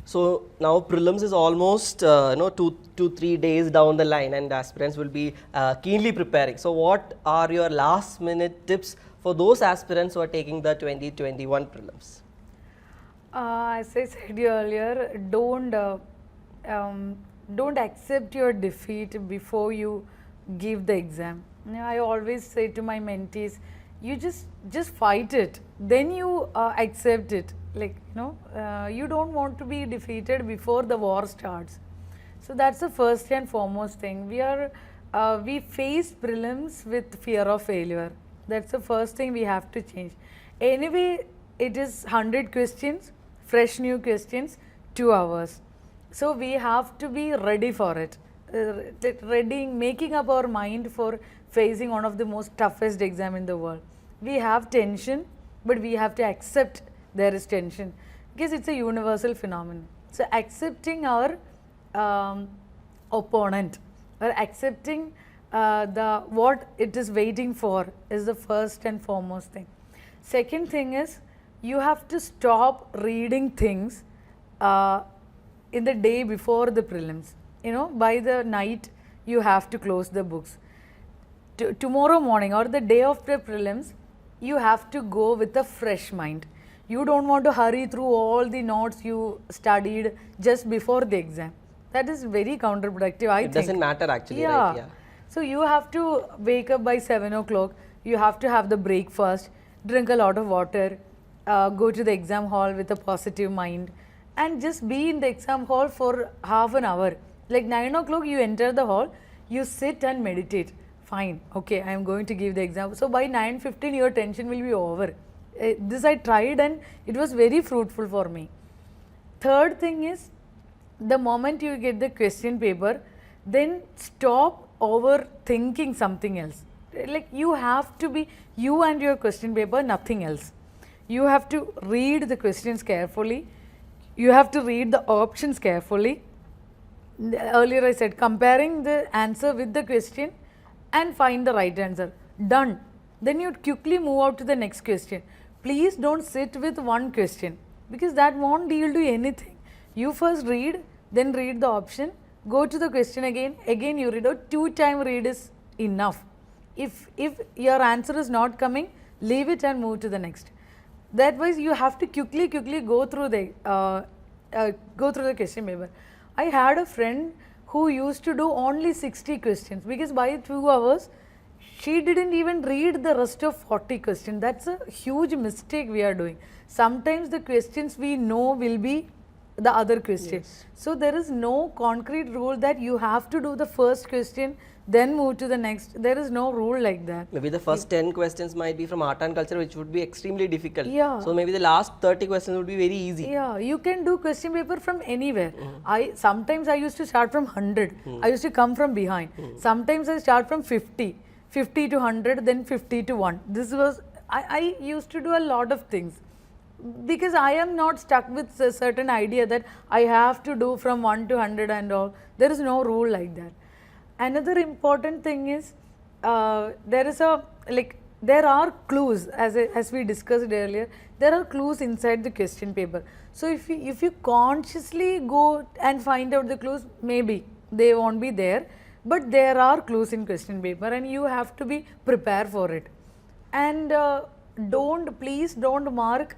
So now prelims is almost 2-3 days down the line, and aspirants will be keenly preparing. So what are your last minute tips for those aspirants who are taking the 2021 prelims? As I said earlier, don't accept your defeat before you give the exam. I always say to my mentees, you just fight it, then you accept it. Like, you don't want to be defeated before the war starts. So that's the first and foremost thing. We face prelims with fear of failure. That's the first thing we have to change. Anyway, it is 100 questions, fresh new questions, 2 hours. So we have to be ready for it. Making up our mind for facing one of the most toughest exam in the world. We have tension, but we have to accept there is tension because it's a universal phenomenon. So accepting our opponent or accepting what it is waiting for is the first and foremost thing. Second thing is, you have to stop reading things in the day before the prelims. By the night you have to close the books. Tomorrow morning or the day of the prelims, you have to go with a fresh mind. You don't want to hurry through all the notes you studied just before the exam. That is very counterproductive, I think. It doesn't matter actually, yeah. right? Yeah. So you have to wake up by 7 o'clock, you have to have the breakfast, drink a lot of water, go to the exam hall with a positive mind, and just be in the exam hall for half an hour. Like 9 o'clock you enter the hall, you sit and meditate. Fine, okay, I am going to give the exam. So by 9:15 your tension will be over. This I tried and it was very fruitful for me. Third thing is, the moment you get the question paper, then stop overthinking something else. Like, you have to be you and your question paper, nothing else. You have to read the questions carefully. You have to read the options carefully. Earlier I said, comparing the answer with the question and find the right answer. Done. Then you quickly move out to the next question. Please don't sit with one question because that won't deal to anything. You first read, then read the option, go to the question again you read out. 2-time read is enough. If your answer is not coming, leave it and move to the next. That way you have to quickly go through the question paper. I had a friend who used to do only 60 questions because by 2 hours she didn't even read the rest of 40 questions. That's a huge mistake we are doing. Sometimes the questions we know will be the other question. Yes. So there is no concrete rule that you have to do the first question, then move to the next. There is no rule like that. Maybe the first 10 questions might be from art and culture, which would be extremely difficult. Yeah. So maybe the last 30 questions would be very easy. Yeah, you can do question paper from anywhere. Sometimes I used to start from 100. I used to come from behind. Sometimes I start from 50 to 100, then 50 to 1. This was, I used to do a lot of things because I am not stuck with a certain idea that I have to do from 1 to 100 and all. There is no rule like that. Another important thing is, there are clues, as we discussed earlier. There are clues inside the question paper. So if you consciously go and find out the clues, maybe they won't be there, but there are clues in question paper and you have to be prepared for it. And please don't mark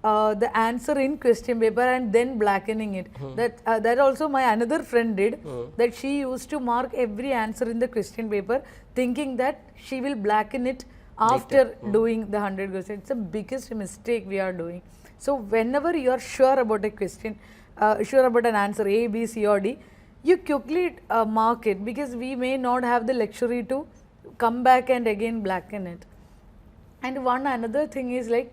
the answer in question paper and then blackening it. That also my another friend did. That she used to mark every answer in the question paper, thinking that she will blacken it after doing the 100 questions. It's the biggest mistake we are doing. So whenever you are sure about a question, sure about an answer A, B, C or D, you quickly mark it because we may not have the luxury to come back and again blacken it. And another thing is, like,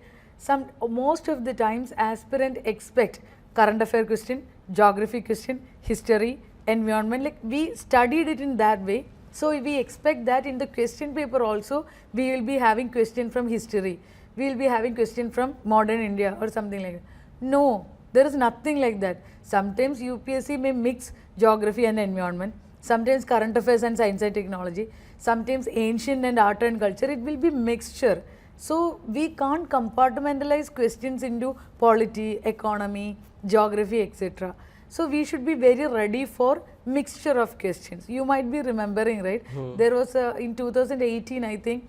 most of the times aspirant expect current affair question, geography question, history, environment. Like, we studied it in that way. So we expect that in the question paper also we will be having question from history. We will be having question from modern India or something like that. No, there is nothing like that. Sometimes UPSC may mix geography and environment. Sometimes current affairs and science and technology. Sometimes ancient and art and culture. It will be mixture. So we can't compartmentalize questions into polity, economy, geography, etc. So we should be very ready for mixture of questions. You might be remembering, right? There was in 2018, I think,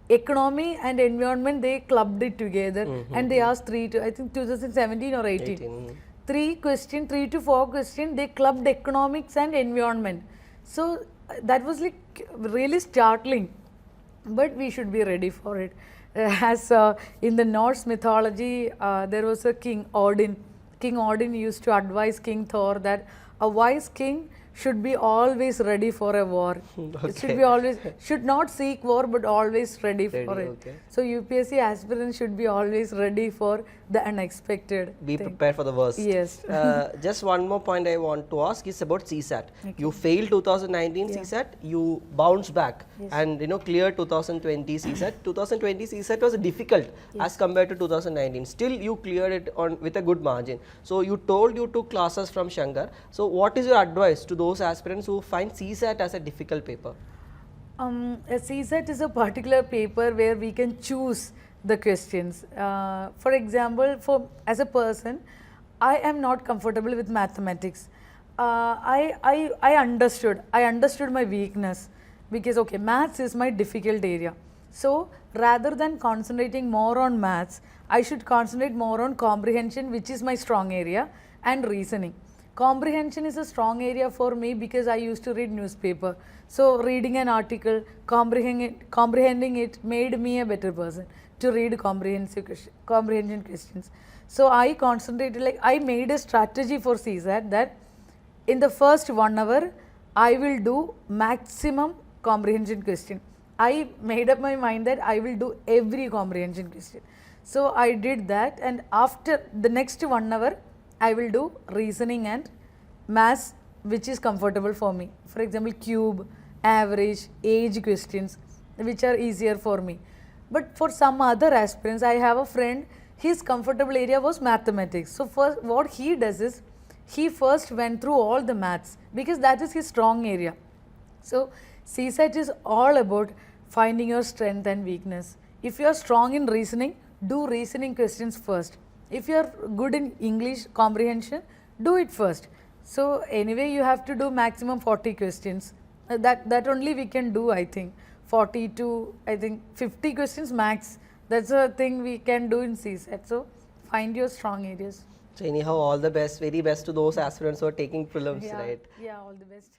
economy and environment, they clubbed it together and they asked I think 2017 or 18. 3 to 4 questions, they clubbed economics and environment. So that was like really startling, but we should be ready for it. As in the Norse mythology, there was a king, Odin. King Odin used to advise King Thor that a wise king should be always ready for a war. It should be always, should not seek war, but always ready for it. Okay. So UPSC aspirants should be always ready for the unexpected. Be prepared for the worst. Yes. Just one more point I want to ask is about CSAT. You failed 2019 CSAT, you bounced back and cleared 2020 CSAT. 2020 CSAT was difficult as compared to 2019. Still you cleared it on with a good margin. So you told you took classes from Shankar. So what is your advice to those aspirants who find CSAT as a difficult paper? A CSAT is a particular paper where we can choose the questions. For example, as a person, I am not comfortable with mathematics. I understood my weakness, because okay, maths is my difficult area. So rather than concentrating more on maths, I should concentrate more on comprehension, which is my strong area, and reasoning. Comprehension is a strong area for me because I used to read newspaper. So reading an article, comprehending it made me a better person to read comprehension questions. So I concentrated, like I made a strategy for CSAT that in the first 1 hour, I will do maximum comprehension question. I made up my mind that I will do every comprehension question. So I did that, and after the next 1 hour, I will do reasoning and maths, which is comfortable for me. For example, cube, average, age questions, which are easier for me. But for some other aspirants, I have a friend, his comfortable area was mathematics. So first, what he does is, he first went through all the maths because that is his strong area. So CSAT is all about finding your strength and weakness. If you are strong in reasoning, do reasoning questions first. If you are good in English comprehension, do it first. So anyway, you have to do maximum 40 questions. That only we can do, I think. 40 to, I think, 50 questions max. That's a thing we can do in CSAT. So find your strong areas. So anyhow, all the best, very best to those aspirants who are taking prelims, Yeah, right? yeah, all the best.